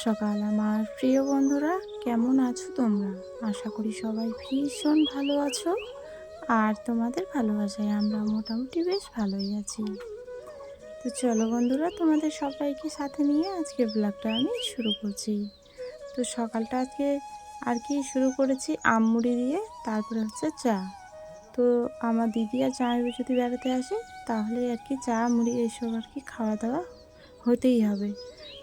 সকাল আমার প্রিয় বন্ধুরা, কেমন আছো তোমরা? আশা করি সবাই ভীষণ ভালো আছো। আর তোমাদের ভালোবাসায় আমরা মোটামুটি বেশ ভালোই আছি। তো চলো বন্ধুরা, তোমাদের সবাইকে সাথে নিয়ে আজকে ব্লগটা আমি শুরু করছি। তো সকালটা আজকে আর কি শুরু করেছি আম মুড়ি দিয়ে, তারপরে হচ্ছে চা। তো আমার দিদি আর জামাইবাবু যদি বেড়াতে আসে তাহলে আর কি চা মুড়ি এইসব আর কি খাওয়া দাওয়া হতেই হবে,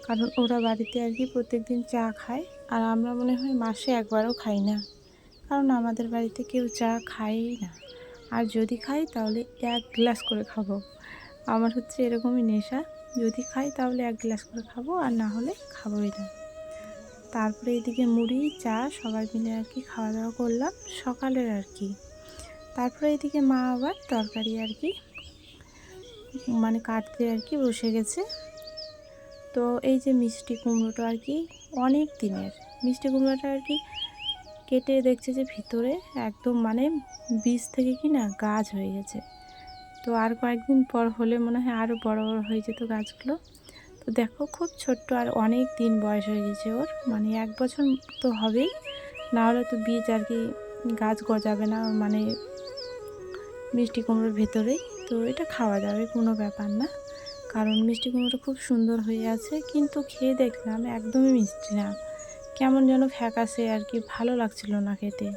কারণ ওরা বাড়িতে আর কি প্রত্যেকদিন চা খায়। আর আমরা মনে হয় মাসে একবারও খাই না, কারণ আমাদের বাড়িতে কেউ চা খায়ই না। আর যদি খাই তাহলে এক গ্লাস করে খাবো। আমার হচ্ছে এরকমই নেশা, যদি খাই তাহলে এক গ্লাস করে খাবো, আর না হলে খাবোই না। তারপরে এদিকে মুড়ি চা সবাই মিলে আর কি খাওয়া দাওয়া করলাম সকালের আর কি। তারপরে এদিকে মা আবার তরকারি আর কি মানে কাটতে আর কি বসে গেছে। তো এই যে মিষ্টি কুমড়োটা আর কি অনেক দিনের মিষ্টি কুমড়োটা আর কি কেটে দেখছে যে ভিতরে একদম মানে বীজ থেকে কি না গাছ হয়ে গেছে। তো আর কয়েকদিন পর হলে মনে হয় আরও বড় বড় হয়ে যেত গাছগুলো। তো দেখো খুব ছোট্ট, আর অনেক দিন বয়স হয়ে গেছে ওর, মানে 1 বছর তো হবেই, না হলে তো বীজ আর কি গাছ গজাবে না মানে মিষ্টি কুমড়োর ভেতরেই। তো এটা খাওয়া যাবে, কোনো ব্যাপার না, কারণ মিষ্টি কুমড়োটা খুব সুন্দর হয়ে আছে। কিন্তু খেয়ে দেখলাম একদমই মিষ্টি না, কেমন যেন ফ্যাকাশে আর কি, ভালো লাগছিল না খেতে।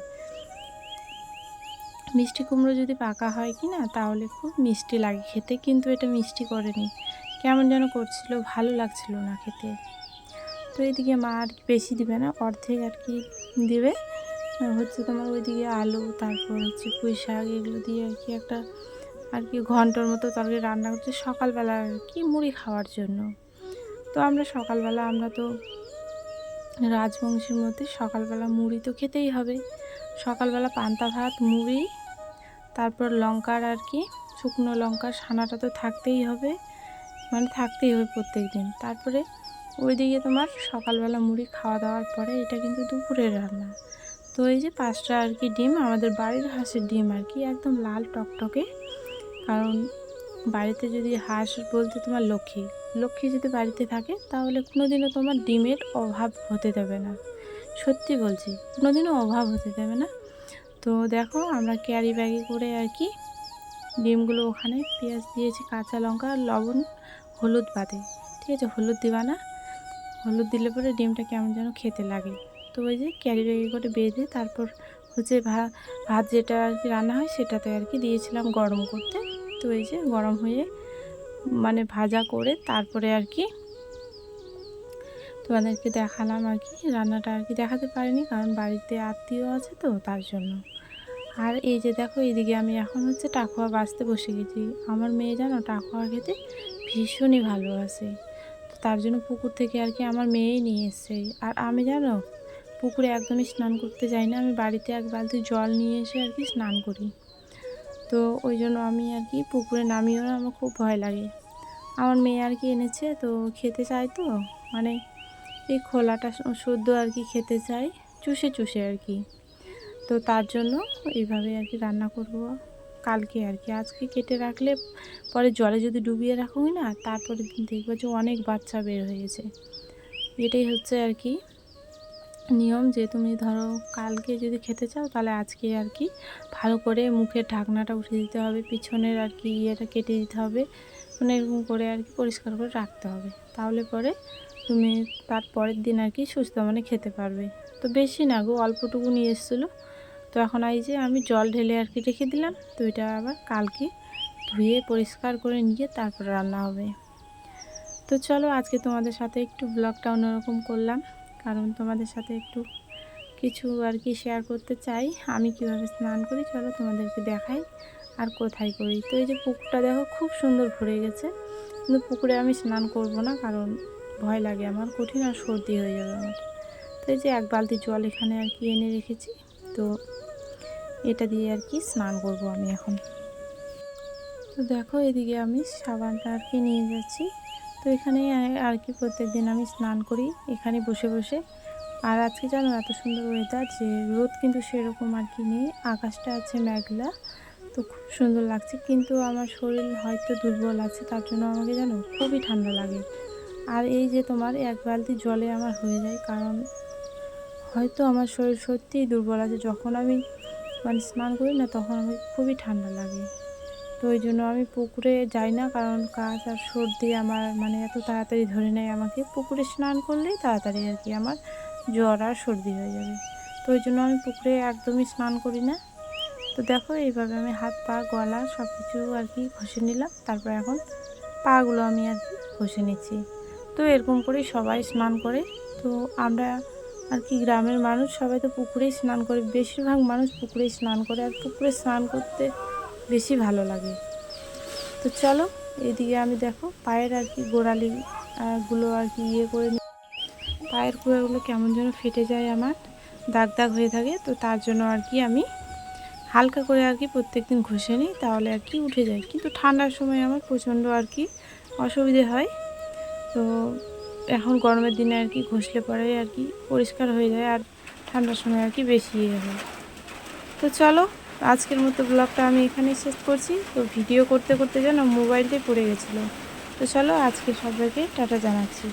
মিষ্টি কুমড়ো যদি পাকা হয় কি না তাহলে খুব মিষ্টি লাগে খেতে, কিন্তু এটা মিষ্টি করেনি, কেমন যেন করছিল, ভালো লাগছিল না খেতে। তো এইদিকে মা আর কি বেশি দিবে না, অর্ধেক আর কি দিবে। হচ্ছে তোমার ওইদিকে আলু, তারপর হচ্ছে পুঁই শাক, এগুলো দিয়ে আর কি একটা আর কি ঘন্টার মতো তরকারি রান্না করছে সকালবেলা আর কি মুড়ি খাওয়ার জন্য। তো আমরা তো রাজবংশীর মধ্যে সকালবেলা মুড়ি তো খেতেই হবে। সকালবেলা পান্তা ভাত মুড়ি, তারপর লঙ্কার আর কি শুকনো লঙ্কার ছানাটা তো থাকতেই হবে, মানে থাকতেই হবে প্রত্যেক দিন। তারপরে ওইদিকে তোমার সকালবেলা মুড়ি খাওয়া দাওয়ার পরে এটা কিন্তু দুপুরের রান্না। তো এই যে 5টা আর কি ডিম, আমাদের বাড়ির হাঁসের ডিম আর কি, একদম লাল টকটকে। কারণ বাড়িতে যদি হাঁস বলতে তোমার লক্ষ্মী লক্ষ্মী যদি বাড়িতে থাকে তাহলে কোনো দিনও তোমার ডিমের অভাব হতে দেবে না, সত্যি বলছি, কোনো দিনও অভাব হতে দেবে না। তো দেখো আমরা ক্যারি ব্যাগে করে আর কি ডিমগুলো, ওখানে পেঁয়াজ দিয়েছি, কাঁচা লঙ্কা, লবণ, হলুদ বাদে, ঠিক আছে, হলুদ দিবা না, হলুদ দিলে পরে ডিমটা কেমন যেন খেতে লাগে। তো ওই যে ক্যারি ব্যাগে করে বেঁধে তারপর হচ্ছে ভাত যেটা আর কি রান্না হয় সেটাতে আর কি দিয়েছিলাম গরম করতে। তো এই যে গরম হয়ে মানে ভাজা করে তারপরে আর কি তোমাদেরকে দেখালাম আর কি, রান্নাটা আর কি দেখাতে পারিনি কারণ বাড়িতে আত্মীয় আছে তো তার জন্য। আর এই যে দেখো এইদিকে আমি এখন হচ্ছে টাকুয়া বাছতে বসে গেছি। আমার মেয়ে জানো টাকুয়া খেতে ভীষণই ভালোবাসে, তো তার জন্য পুকুর থেকে আর কি আমার মেয়েই নিয়ে এসছে। আর আমি জানো পুকুরে একদমই স্নান করতে যাই না, আমি বাড়িতে 1 বালতি জল নিয়ে এসে আর কি স্নান করি। তো ওই জন্য আমি আর কি পুকুরে নামিও না, আমার খুব ভয় লাগে। আমার মেয়ে আর কি এনেছে, তো খেতে চাই তো, মানে এই খোলাটা শুদ্ধ আর কি খেতে চাই, চুষে চুষে আর কি। তো তার জন্য এইভাবে আর কি রান্না করব কালকে আর কি। আজকে কেটে রাখলে পরে জলে যদি ডুবিয়ে রাখোই না, তারপরে দেখবো যে অনেক বাচ্চা বের হয়েছে। এটাই হচ্ছে আর কি নিয়ম, যে তুমি ধরো কালকে যদি খেতে চাও তাহলে আজকে আর কি ভালো করে মুখের ঢাকনাটা উঠে দিতে হবে, পিছনের আর কি ইয়েটা কেটে দিতে হবে, মানে এরকম করে আর কি পরিষ্কার করে রাখতে হবে, তাহলে পরে তুমি তার পরের দিন আর কি সুস্থ মানে খেতে পারবে। তো বেশি না গো, অল্পটুকু নিয়ে এসেছিলো। তো এখন এই যে আমি জল ঢেলে আর কি রেখে দিলাম, তো এটা আবার কালকে ধুয়ে পরিষ্কার করে নিয়ে তারপর রান্না হবে। তো চলো আজকে তোমাদের সাথে একটু ব্লগটা অন্যরকম করলাম, কারণ তোমাদের সাথে একটু কিছু আর কি শেয়ার করতে চাই, আমি কিভাবে স্নান করি চলো তোমাদেরকে দেখাই আর কোথায় করি। তো এই যে পুকুরটা দেখো খুব সুন্দর ভরে গেছে, কিন্তু পুকুরে আমি স্নান করব না, কারণ ভয় লাগে আমার, কঠিন আর সর্দি হয়ে যাবে আমার। তো এই যে 1 বালতি জল এখানে আর কি এনে রেখেছি, তো এটা দিয়ে আর কি স্নান করব আমি এখন। তো দেখো এদিকে আমি সাবানটা আর কি নিয়ে যাচ্ছি। তো এখানে আর কি প্রত্যেক দিন আমি স্নান করি এখানে বসে বসে। আর আজকে জানো এত সুন্দর ওয়েদার, যে রোদ কিন্তু সেরকম আর কি নেই, আকাশটা আছে মেঘলা, তো খুব সুন্দর লাগছে। কিন্তু আমার শরীর হয়তো দুর্বল আছে, তার জন্য আমাকে জানো খুবই ঠান্ডা লাগে। আর এই যে তোমার এক বালতি জলে আমার হয়ে যায়, কারণ হয়তো আমার শরীর সত্যিই দুর্বল আছে। যখন আমি মানে স্নান করি না তখন আমি খুবই ঠান্ডা লাগে। তো ওই জন্য আমি পুকুরে যাই না, কারণ কাজ আর সর্দি আমার মানে এত তাড়াতাড়ি ধরে নেয় আমাকে। পুকুরে স্নান করলেই তাড়াতাড়ি আর কি আমার জ্বর আর সর্দি হয়ে যাবে। তো ওই জন্য আমি পুকুরে একদমই স্নান করি না। তো দেখো এইভাবে আমি হাত পা গলা সব কিছু আর কি ঘষে নিলাম। তারপর এখন পাগুলো আমি আর কি ঘষে নিচ্ছি। তো এরকম করেই সবাই স্নান করে। তো আমরা আর কি গ্রামের মানুষ সবাই তো পুকুরেই স্নান করে, বেশিরভাগ মানুষ পুকুরেই স্নান করে, আর পুকুরে স্নান করতে বেশি ভালো লাগে। তো চলো, এদিকে আমি দেখো পায়ের আর কি গোড়ালি গুলো আর কি করে নিই। পায়ের গোড়াগুলো কেমন যেন ফেটে যায়, আমার দাগ দাগ হয়ে থাকে। তো তার জন্য আর কি আমি হালকা করে আর কি প্রত্যেক দিন ঘষে নিই, তাহলে আর কি উঠে যায়। কিন্তু ঠান্ডার সময় আমার প্রচণ্ড আর কি অসুবিধে হয়। তো এখন গরমের দিনে আর কি ঘষলে পরে আর কি পরিষ্কার হয়ে যায়, আর ঠান্ডার সময় আর কি বেশি হয়। তো চলো, আজকের মতো ব্লগটা আমি এখানেই শেষ করছি। তো ভিডিও করতে করতে যেন মোবাইলটাই পড়ে গেছিলো। তো চলো, আজকে সবাইকে টাটা জানাচ্ছি।